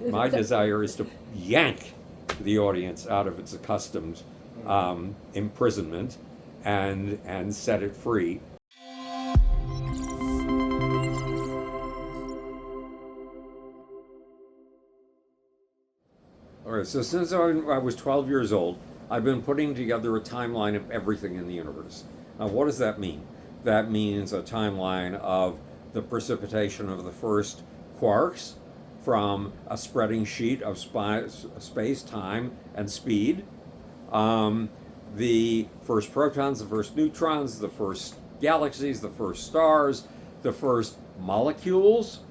My desire is to yank the audience out of its accustomed imprisonment and set it free. All right, so since I was 12 years old, I've been putting together a timeline of everything in the universe. Now, what does that mean? That means a timeline of the precipitation of the first quarks from a spreading sheet of space, time, and speed. The first protons, the first neutrons, the first galaxies, the first stars, the first molecules,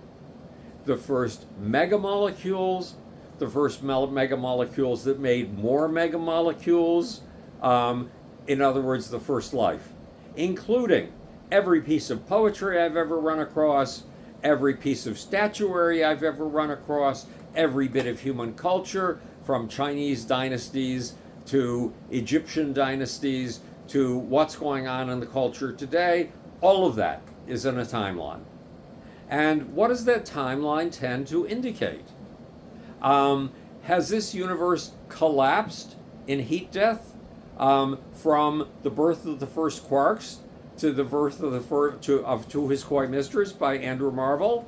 the first megamolecules, the first megamolecules that made more megamolecules. In other words, the first life, including every piece of poetry I've ever run across, every piece of statuary I've ever run across, every bit of human culture, from Chinese dynasties to Egyptian dynasties to what's going on in the culture today. All of that is in a timeline. And what does that timeline tend to indicate? Has this universe collapsed in heat death from the birth of the first quarks to the birth of the first of To His Coy Mistress by Andrew Marvell?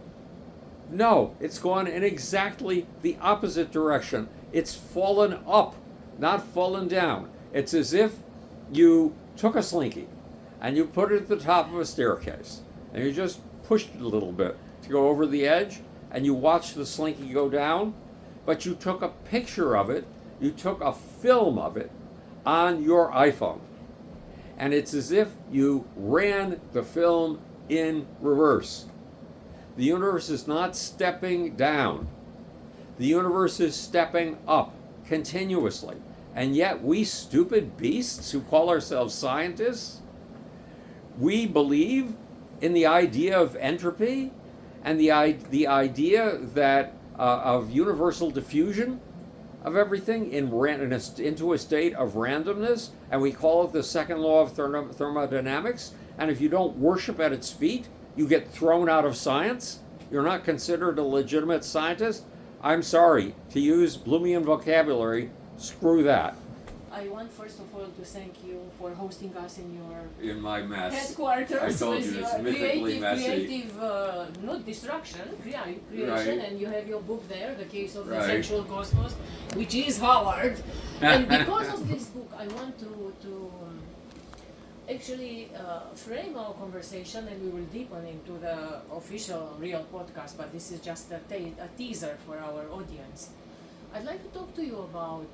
No, it's gone in exactly the opposite direction. It's fallen up, not fallen down. It's as if you took a slinky and you put it at the top of a staircase and you just pushed it a little bit to go over the edge and you watched the slinky go down. But you took a picture of it, you took a film of it on your iPhone. And it's as if you ran the film in reverse. The universe is not stepping down. The universe is stepping up continuously. And yet we stupid beasts who call ourselves scientists, we believe in the idea of entropy and the idea that of universal diffusion of everything into a state of randomness, and we call it the second law of thermodynamics. And if you don't worship at its feet, you get thrown out of science. You're not considered a legitimate scientist. I'm sorry, to use Bloomian vocabulary, screw that. I want first of all to thank you for hosting us in my mess. Headquarters. I told with you, it's your mythically messy. creative, not destruction, creation, Right. and you have your book there, The Case of the Right. Sexual Cosmos, which is Howard. And because of this book, I want to actually frame our conversation, and we will deepen into the official real podcast, but this is just a teaser for our audience. I'd like to talk to you about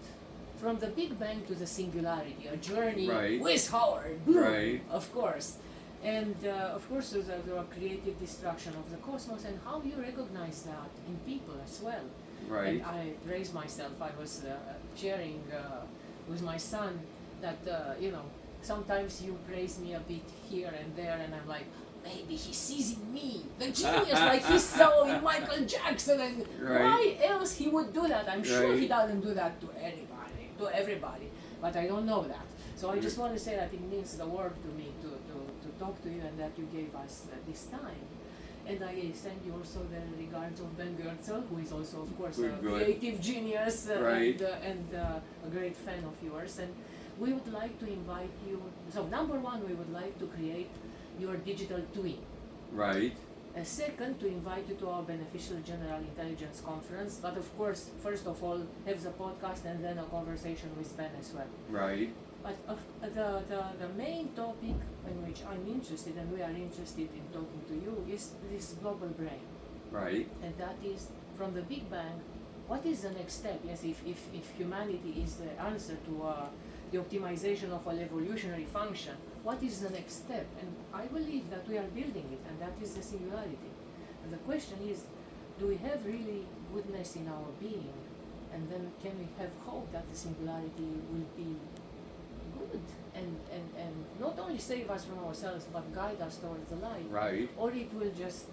from the Big Bang to the Singularity, a journey Right. with Howard, Right. of course. And of course there's a creative destruction of the cosmos, and how you recognize that in people as well. Right. And I raised myself, I was sharing with my son that, sometimes you praise me a bit here and there, and I'm like, maybe he sees in me the genius like he saw in Michael Jackson, and Right. why else he would do that? I'm sure he Right. doesn't do that to anybody, to everybody, but I don't know that. So I just want to say that it means the world to me to talk to you, and that you gave us this time. And I send you also the regards of Ben Goertzel, who is also, of course, a creative genius Right. and a great fan of yours. And we would like to invite you. So number one, we would like to create your digital twin. Right. Second, to invite you to our Beneficial General Intelligence Conference. But of course, first of all, have the podcast and then a conversation with Ben as well. Right. But the main topic in which I'm interested, and we are interested in talking to you, is this global brain. Right. And that is, from the Big Bang, what is the next step? Yes, if humanity is the answer to the optimization of an evolutionary function, what is the next step? And I believe that we are building it, and that is the singularity. And the question is, do we have really goodness in our being? And then can we have hope that the singularity will be good and not only save us from ourselves, but guide us towards the light? Right. Or it will just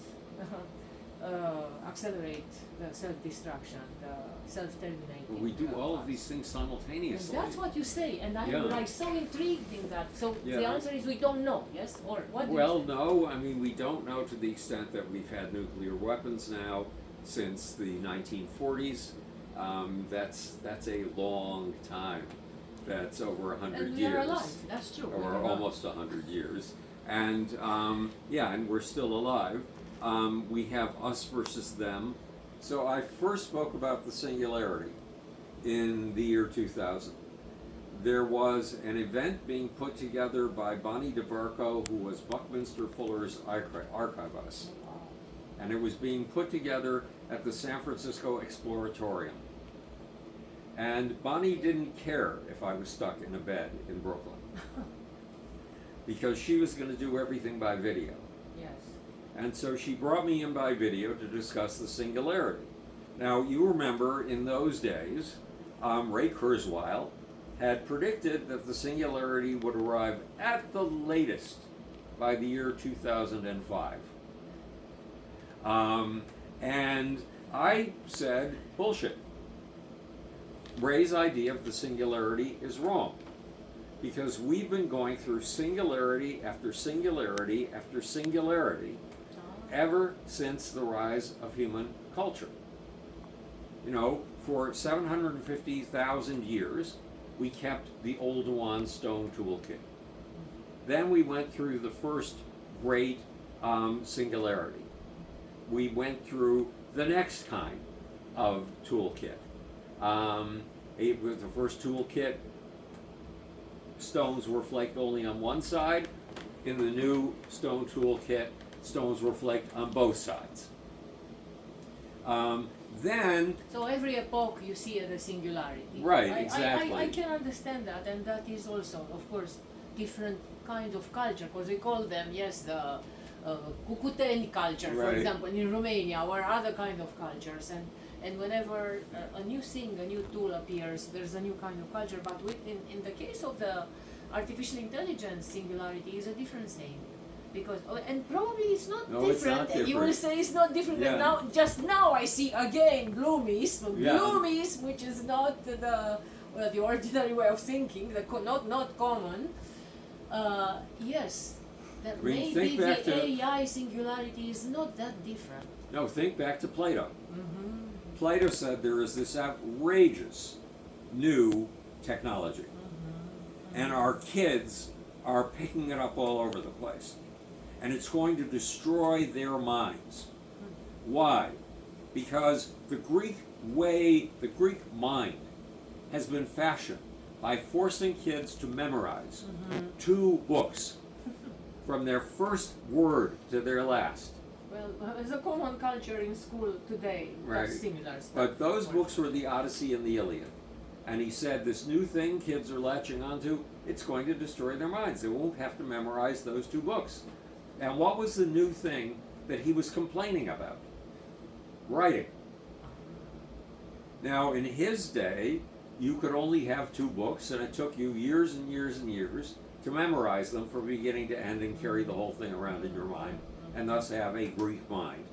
accelerate the self-destruction, the self-terminating. Well, we do all of path. these things simultaneously. And that's what you say, and I'm Yeah. like so intrigued in that. So the Yeah. answer is we don't know, yes? Or what? Well, no, I mean, we don't know to the extent that we've had nuclear weapons now since the 1940s. That's a long time. That's over 100 And we years. are alive. That's true. Or almost 100 years. And yeah, and we're still alive. We have us versus them. So I first spoke about the singularity in the year 2000. There was an event being put together by Bonnie DeVarco, who was Buckminster Fuller's archivist. And it was being put together at the San Francisco Exploratorium. And Bonnie didn't care if I was stuck in a bed in Brooklyn. Because she was going to do everything by video. Yes. And so she brought me in by video to discuss the singularity. Now, you remember in those days, Ray Kurzweil had predicted that the singularity would arrive at the latest by the year 2005. And I said, bullshit. Ray's idea of the singularity is wrong. Because we've been going through singularity after singularity after singularity ever since the rise of human culture. You know, for 750,000 years, we kept the Oldowan stone toolkit. Then we went through the first great singularity. We went through the next kind of toolkit. With the first toolkit, stones were flaked only on one side. In the new stone toolkit, stones were flaked on both sides. Then... So every epoch you see the singularity. Right, exactly. I can understand that, and that is also, of course, different kind of culture, because we call them, yes, the Cucuteni culture, for Right. example, in Romania, or other kind of cultures. And whenever a new thing, a new tool appears, there's a new kind of culture. But in the case of the artificial intelligence, singularity is a different thing. Because, and probably it's not No, it's different. not And you will different. say it's not different. Yeah. And now, just now, I see again bloomies, Yeah. bloomies, which is not the ordinary way of thinking, not common. Yes, that I mean, maybe think back the to- AI singularity is not that different. No, think back to Plato. Mm-hmm. Plato said there is this outrageous new technology. And our kids are picking it up all over the place. And it's going to destroy their minds. Why? Because the Greek mind has been fashioned by forcing kids to memorize 2 books from their first word to their last. Well, it's a common culture in school today. Right. That's similar stuff. But those books were the Odyssey and the Iliad. And he said this new thing kids are latching onto, it's going to destroy their minds. They won't have to memorize those 2 books. And what was the new thing that he was complaining about? Writing. Now, in his day, you could only have 2 books, and it took you years and years and years to memorize them from beginning to end and carry the whole thing around in your mind, and thus have a Greek mind.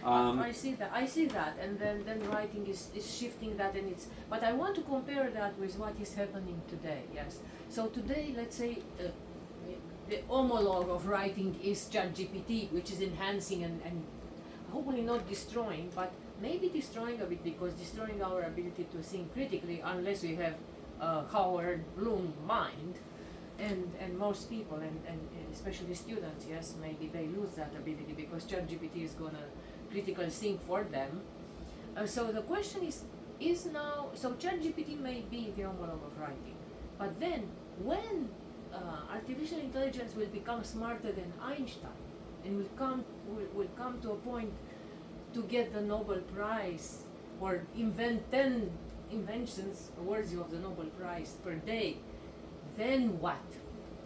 I see that, and then writing is shifting that, and it's. But I want to compare that with what is happening today. Yes. So today, let's say, the homologue of writing is ChatGPT, which is enhancing and hopefully not destroying, but maybe destroying a bit, because destroying our ability to think critically, unless we have a Howard Bloom mind. And most people, and especially students, yes, maybe they lose that ability because ChatGPT is gonna critical think for them. So the question is now, so ChatGPT may be the homologue of writing, but then when artificial intelligence will become smarter than Einstein and will come to a point to get the Nobel Prize or invent 10 inventions worthy of the Nobel Prize per day, then what?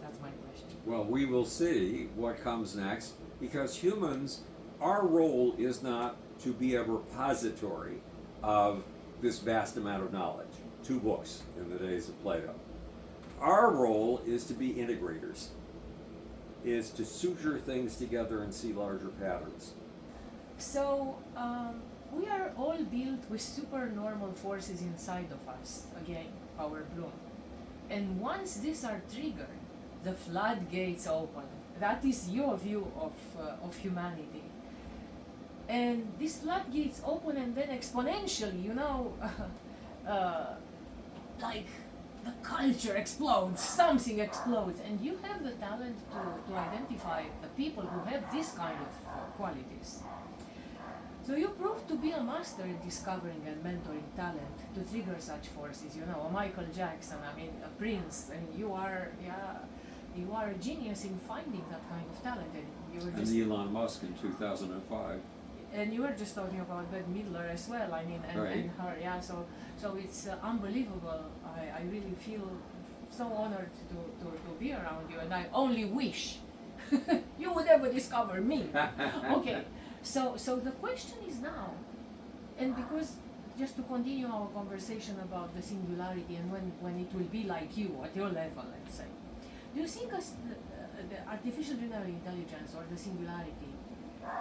That's my question. Well, we will see what comes next, because humans, our role is not to be a repository of this vast amount of knowledge. 2 books in the days of Plato. Our role is to be integrators, is to suture things together and see larger patterns. So we are all built with supernormal forces inside of us, again, Power Bloom. And once these are triggered, the floodgates open. That is your view of humanity. and these floodgates open and then exponentially, like the culture explodes, something explodes, and you have the talent to identify the people who have this kind of qualities. So you proved to be a master in discovering and mentoring talent to trigger such forces, a Michael Jackson, a Prince, and you are a genius in finding that kind of talent. And you were just, Elon Musk in 2005. and you were just talking about Bette Midler as well, and her, so it's unbelievable. I really feel so honored to be around you, and I only wish you would ever discover me. Okay, so the question is now, and because just to continue our conversation about the singularity and when it will be like you, at your level, let's say, do you think the artificial general intelligence or the singularity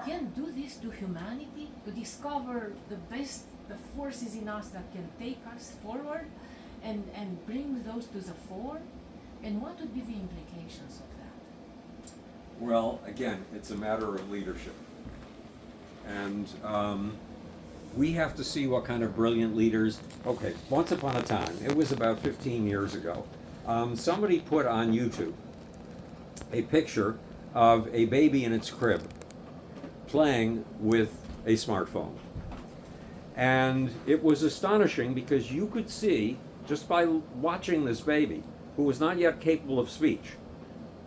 can do this to humanity, to discover the forces in us that can take us forward and bring those to the fore? And what would be the implications of that? Well, again, it's a matter of leadership. And we have to see what kind of brilliant leaders. Okay, once upon a time, it was about 15 years ago, somebody put on YouTube a picture of a baby in its crib playing with a smartphone. And it was astonishing because you could see, just by watching this baby, who was not yet capable of speech,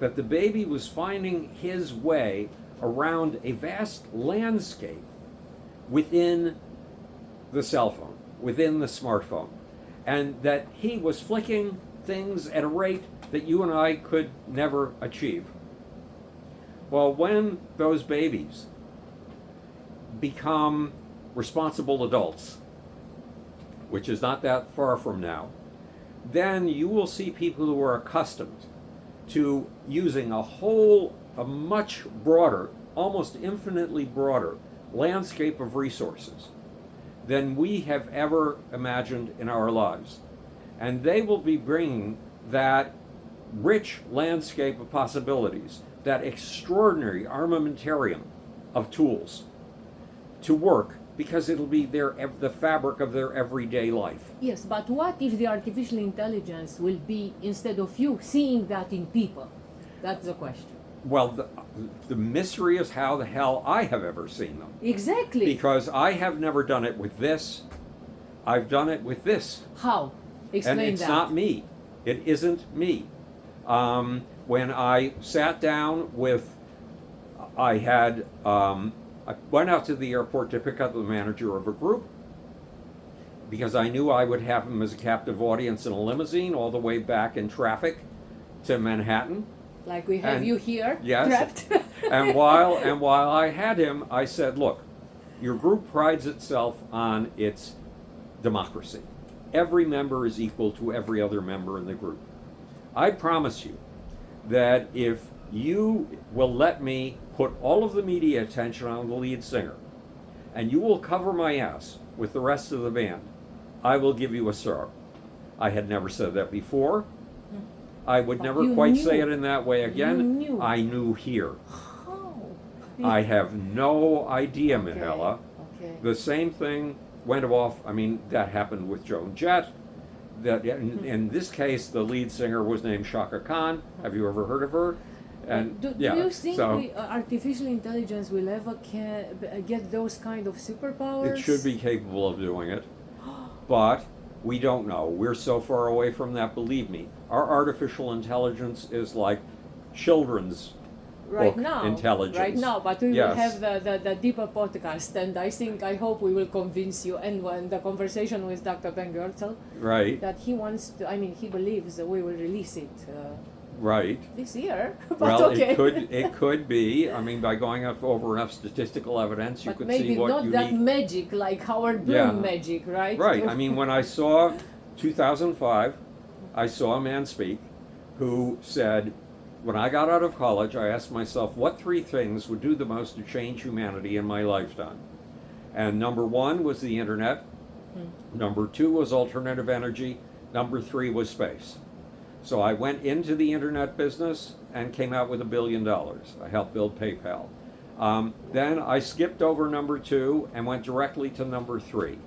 that the baby was finding his way around a vast landscape within the cell phone, within the smartphone, and that he was flicking things at a rate that you and I could never achieve. Well, when those babies become responsible adults, which is not that far from now, then you will see people who are accustomed to using a much broader, almost infinitely broader landscape of resources than we have ever imagined in our lives. And they will be bringing that rich landscape of possibilities, that extraordinary armamentarium of tools to work, because it'll be the fabric of their everyday life. Yes, but what if the artificial intelligence will be, instead of you, seeing that in people? That's the question. Well, the mystery is how the hell I have ever seen them. Exactly. Because I have never done it with this. I've done it with this. How? Explain that. And it's not me. It isn't me. When I sat down with, I went out to the airport to pick up the manager of a group because I knew I would have him as a captive audience in a limousine all the way back in traffic to Manhattan. Like we have you here, yes, trapped. and while I had him, I said, look, your group prides itself on its democracy. Every member is equal to every other member in the group. I promise you that if you will let me put all of the media attention on the lead singer, and you will cover my ass with the rest of the band, I will give you a star. I had never said that before. I would never quite say it in that way again. I knew here. How? I have no idea, Okay. Mihaela. Okay. The same thing went off. I mean, that happened with Joan Jett. That in this case, the lead singer was named Shaka Khan. Have you ever heard of her? And do yeah, you think so artificial intelligence will ever get those kind of superpowers? it should be capable of doing it, but we don't know. We're so far away from that. Believe me, our artificial intelligence is like children's right book now, intelligence. Right now, but we Yes. will have the deeper podcast, and I hope we will convince you. And when the conversation with Dr. Ben Goertzel, Right, that he wants to, he believes that we will release it right. this year. But Well, okay. it could be. I mean, by going up over enough statistical evidence, you But could maybe see what not unique. that magic like Howard Bloom Yeah. magic, right? Right. I mean, when I saw 2005, I saw a man speak who said, when I got out of college, I asked myself, what three things would do the most to change humanity in my lifetime? And number one was the internet. Number two was alternative energy. Number three was space. So I went into the internet business and came out with $1 billion. I helped build PayPal. Then I skipped over number 2 and went directly to number 3,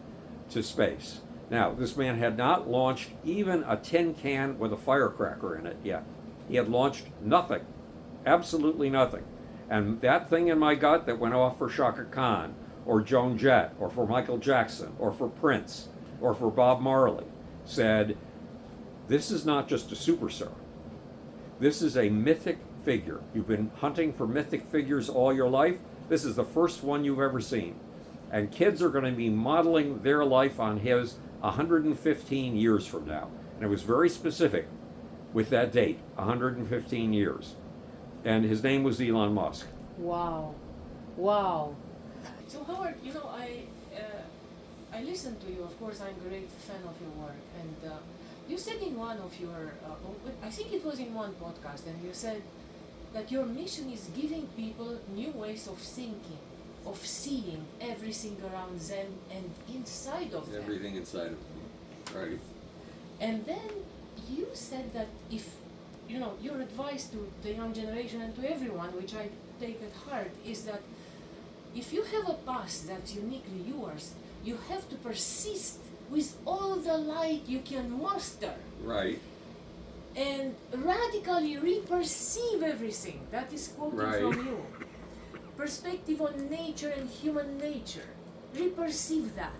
to space. Now, this man had not launched even a tin can with a firecracker in it yet. He had launched nothing, absolutely nothing. And that thing in my gut that went off for Shaka Khan, or Joan Jett, or for Michael Jackson, or for Prince, or for Bob Marley, said, this is not just a superstar. This is a mythic figure. You've been hunting for mythic figures all your life. This is the first one you've ever seen. And kids are going to be modeling their life on his 115 years from now. And it was very specific with that date, 115 years. And his name was Elon Musk. Wow, wow. So Howard, I listened to you. Of course, I'm a great fan of your work, and you said in one of your, I think it was in one podcast, and you said that your mission is giving people new ways of thinking, of seeing everything around them and inside of them. Everything inside of me, right? And then you said that if, your advice to the young generation and to everyone, which I take at heart, is that if you have a past that's uniquely yours, you have to persist with all the light you can muster. Right. And radically reperceive everything. That is quoting from you. Perspective on nature and human nature. Reperceive that.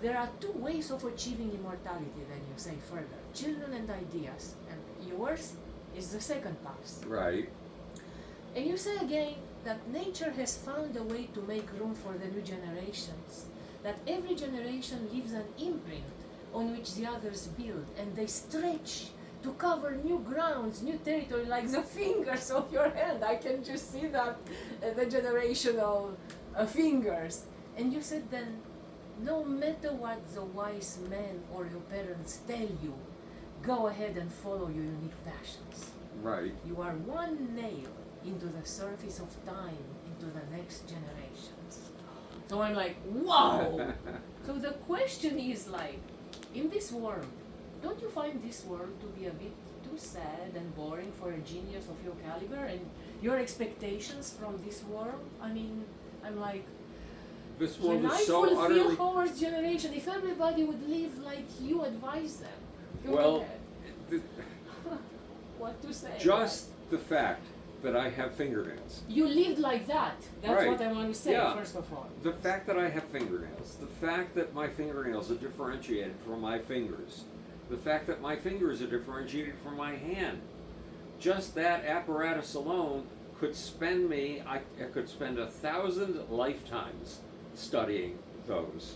There are 2 ways of achieving immortality, then you say further. Children and ideas. And yours is the second path. Right. And you say again that nature has found a way to make room for the new generations. That every generation leaves an imprint on which the others build, and they stretch to cover new grounds, new territory, like the fingers of your hand. I can just see that, the generational fingers. And you said then, no matter what the wise men or your parents tell you, go ahead and follow your unique passions. Right. You are one nail into the surface of time, into the next generations. So I'm like, wow! So the question is like, in this world, don't you find this world to be a bit too sad and boring for a genius of your caliber and your expectations from this world? I mean, I'm like, this world can I is so fulfill utterly... Howard's generation if everybody would live like you advise them? Well, what to say? just the fact that I have fingernails. You lived like that. That's Right. what I want to say, Yeah. first of all. The fact that I have fingernails, the fact that my fingernails are differentiated from my fingers, the fact that my fingers are differentiated from my hand, just that apparatus alone could spend me, I could spend 1,000 lifetimes studying those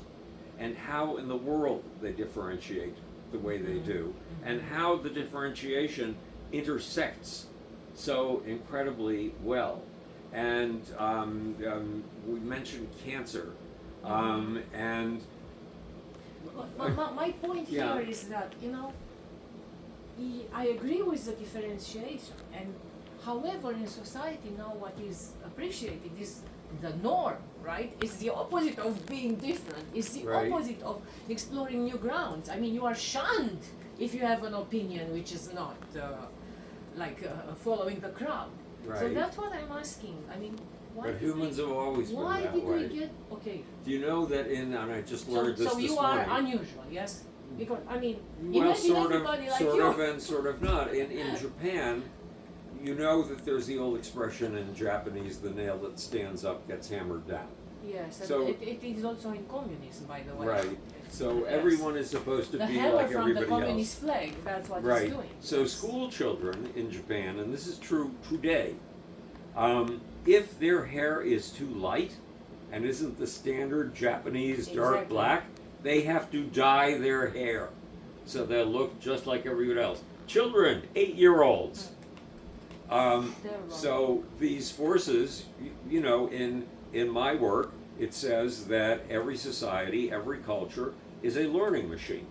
and how in the world they differentiate the way they do and how the differentiation intersects so incredibly well. And we mentioned cancer, and My point Yeah. here is that, I agree with the differentiation. And however, in society now what is appreciated is the norm, right? It's the opposite of being different. It's the Right. opposite of exploring new grounds. I mean, you are shunned if you have an opinion which is not following the crowd. So Right. that's what I'm asking. I mean, why but did humans have always been why that did way. we get okay? Do you know that and I just learned So this you morning. are unusual, yes? Because I mean, Well, imagine sort everybody of, like sort you. of, and sort of not. In Japan, you know that there's the old expression in Japanese: "The nail that stands up gets hammered down." Yes, and So- it is also in communism, by the way. Right. So Yes. everyone is supposed to The be hammer like from the everybody communist else. flag, that's what Right. it's doing. So school children in Japan, and this is true today, if their hair is too light and isn't the standard Japanese dark Exactly. black, they have to dye their hair so they'll look just like everyone else. Children, 8-year-olds. They're wrong. So these forces, in my work, it says that every society, every culture is a learning machine.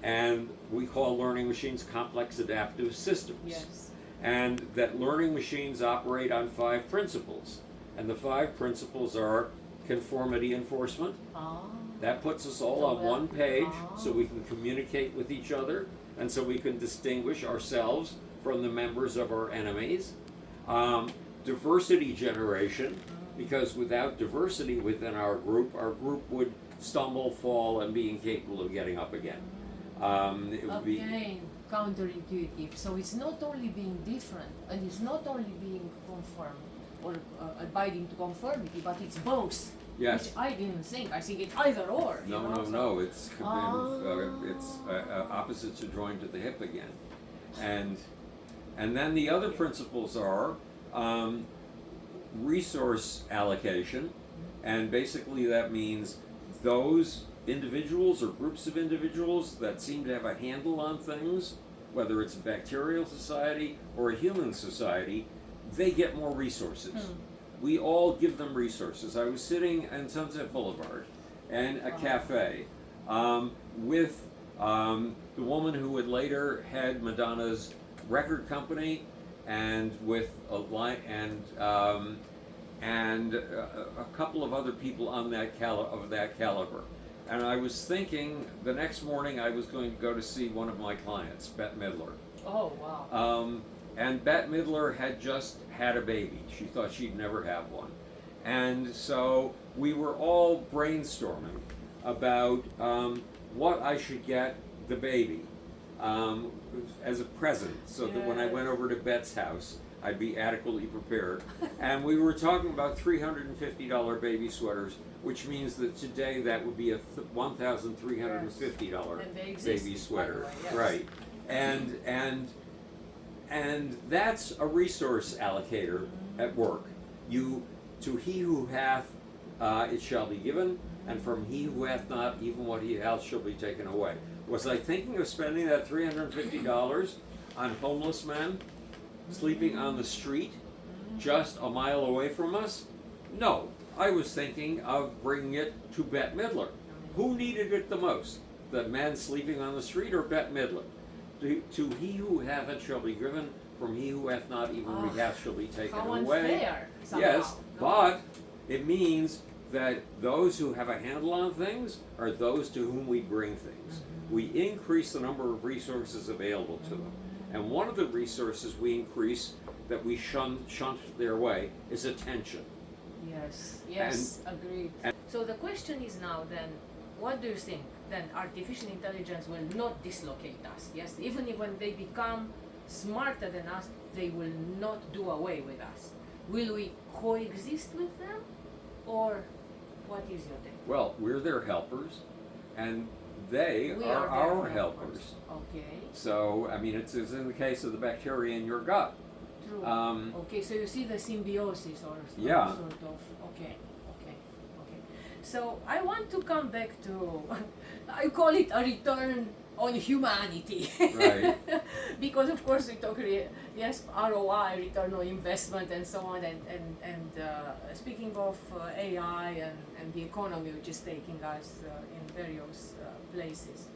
And we call learning machines complex adaptive systems. Yes. And that learning machines operate on 5 principles. And the 5 principles are conformity enforcement. Ah. That puts us all on one page so we can communicate with each other and so we can distinguish ourselves from the members of our enemies. Diversity generation, because without diversity within our group would stumble, fall, and be incapable of getting up again. It would be Again, counterintuitive. So it's not only being different, and it's not only being conform or abiding to conformity, but it's both. yes. Which I didn't think. I think it's either or. you No, know, no, so- no. It's opposites are joined to the hip again, and then the other principles are resource allocation, and basically that means those individuals or groups of individuals that seem to have a handle on things, whether it's a bacterial society or a human society, they get more resources. We all give them resources. I was sitting in Sunset Boulevard and a cafe with the woman who would later head Madonna's record company, and with a couple of other people on that caliber. And I was thinking the next morning I was going to go to see one of my clients, Bette Midler. Oh wow. And Bette Midler had just had a baby. She thought she'd never have one. And so we were all brainstorming about what I should get the baby as a present, so that when I went over to Bette's house, I'd be adequately prepared. And we were talking about $350 baby sweaters, which means that today that would be a $1,350 And they exist, baby by sweater. the way, yes. Right. And that's a resource allocator at work. To he who hath, it shall be given, and from he who hath not, even what he hath shall be taken away. Was I thinking of spending that $350 on homeless men sleeping on the street just a mile away from us? No, I was thinking of bringing it to Bette Midler. Who needed it the most? The men sleeping on the street or Bette Midler? To he who hath it shall be given, from he who hath not, even what he hath shall be taken How away. unfair, somehow, Yes, no? but it means that those who have a handle on things are those to whom we bring things. We increase the number of resources available to them. And one of the resources we increase that we shunt their way is attention. Yes, agreed. So the question is now then, what do you think? Then artificial intelligence will not dislocate us, yes? Even if when they become smarter than us, they will not do away with us. Will we coexist with them? Or what is your take? Well, we're their helpers, and they We are their our helpers. Okay, So, I mean, it's in the case of the bacteria in your gut. true. Um, Okay, so you see the symbiosis or Yeah. sort of, okay. So I want to come back to, I call it a return on humanity. Right. Because of course we talk, yes, ROI, return on investment and so on, and speaking of AI and the economy which is taking us in various places.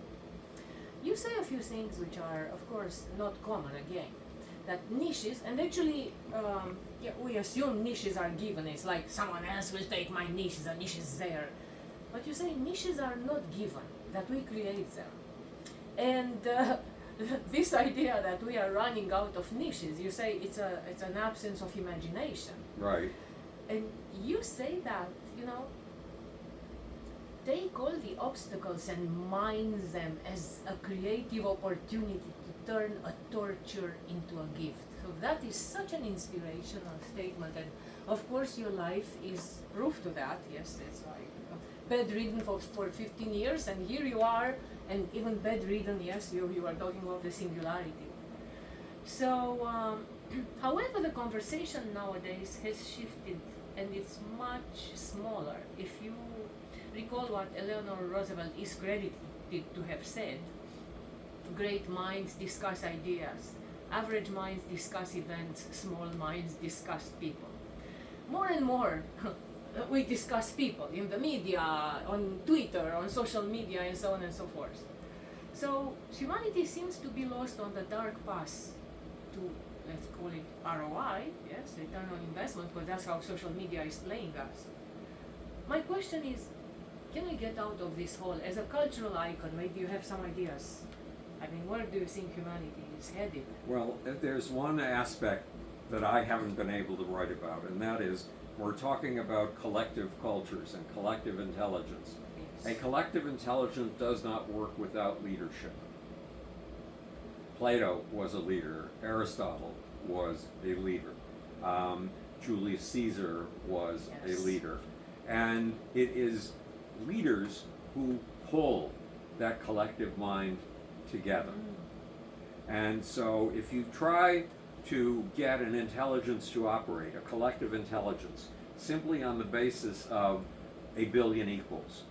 You say a few things which are of course not common again. That niches, and actually we assume niches are given. It's like someone else will take my niche, the niche is there. But you say niches are not given, that we create them. And this idea that we are running out of niches, you say it's an absence of imagination. Right. And you say that, take all the obstacles and mine them as a creative opportunity to turn a torture into a gift. So that is such an inspirational statement, and of course your life is proof to that. Yes, it's like bedridden for 15 years, and here you are, and even bedridden, yes, you are talking about the singularity. So, however, the conversation nowadays has shifted, and it's much smaller. If you recall what Eleanor Roosevelt is credited to have said, great minds discuss ideas, average minds discuss events, small minds discuss people. More and more, we discuss people in the media, on Twitter, on social media, and so on and so forth. So humanity seems to be lost on the dark path to, let's call it ROI, yes, return on investment, because that's how social media is playing us. My question is, can we get out of this hole? As a cultural icon, maybe you have some ideas. I mean, where do you think humanity is headed? Well, there's one aspect that I haven't been able to write about, and that is we're talking about collective cultures and collective intelligence. A collective intelligence does not work without leadership. Plato was a leader. Aristotle was a leader. Julius Caesar was a leader. And it is leaders who pull that collective mind together. And so if you try to get an intelligence to operate, a collective intelligence, simply on the basis of 1 billion equals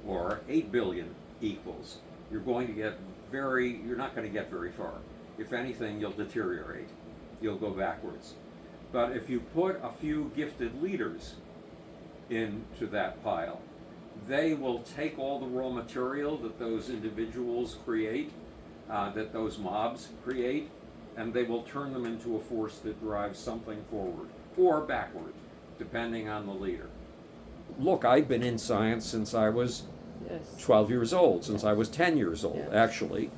or 8 billion equals, you're not going to get very far. If anything, you'll deteriorate. You'll go backwards. But if you put a few gifted leaders into that pile, they will take all the raw material that those individuals create, that those mobs create, and they will turn them into a force that drives something forward or backward, depending on the leader. Look, I've been in science since I was 12 years old, since I was 10 years old, actually.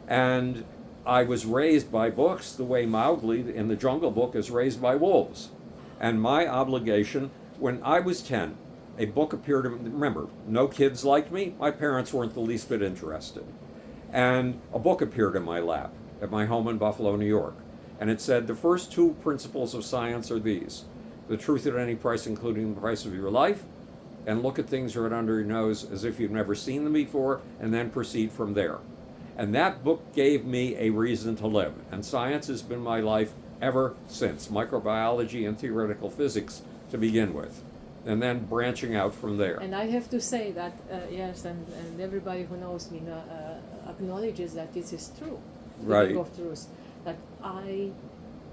And I was raised by books the way Mowgli in the Jungle Book is raised by wolves. And my obligation, when I was 10, a book appeared, remember, no kids liked me, my parents weren't the least bit interested. And a book appeared in my lap at my home in Buffalo, New York. And it said, the first two principles of science are these: the truth at any price, including the price of your life, and look at things right under your nose as if you've never seen them before, and then proceed from there. And that book gave me a reason to live. And science has been my life ever since, microbiology and theoretical physics to begin with, and then branching out from there. And I have to say that, yes, and everybody who knows me acknowledges that this is true. Right. Of truth, that I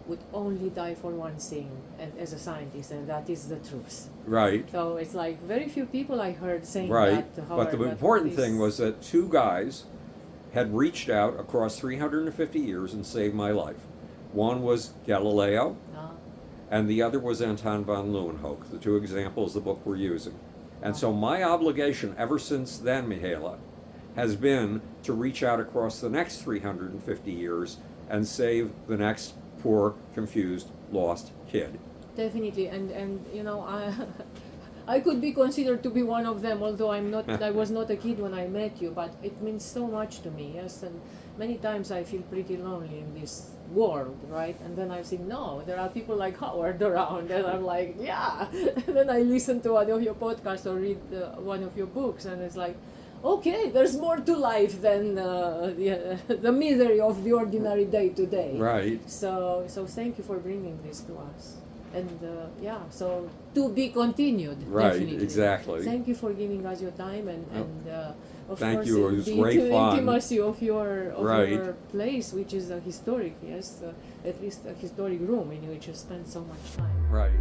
would only die for one thing, and as a scientist, and that is the truth. Right. So it's like very few people I heard saying right. that. But the important thing was that two guys had reached out across 350 years and saved my life. One was Galileo, and the other was Anton von Leeuwenhoek, the two examples the book we're using. And so my obligation ever since then, Mihaela, has been to reach out across the next 350 years and save the next poor, confused, lost kid. Definitely, and you know, I could be considered to be one of them, although I'm not. I was not a kid when I met you, but it means so much to me. Yes, and many times I feel pretty lonely in this world, right? And then I think, no, there are people like Howard around, and I'm like, yeah. And then I listen to one of your podcasts or read one of your books, and it's like, okay, there's more to life than the misery of the ordinary day to day. Right. So thank you for bringing this to us. And so to be continued. Right, definitely. exactly. Thank you for giving us your time and of Thank course you. It was the great fun. intimacy of your Right. place, which is a historic, yes, at least a historic room in which you spend so much time. Right.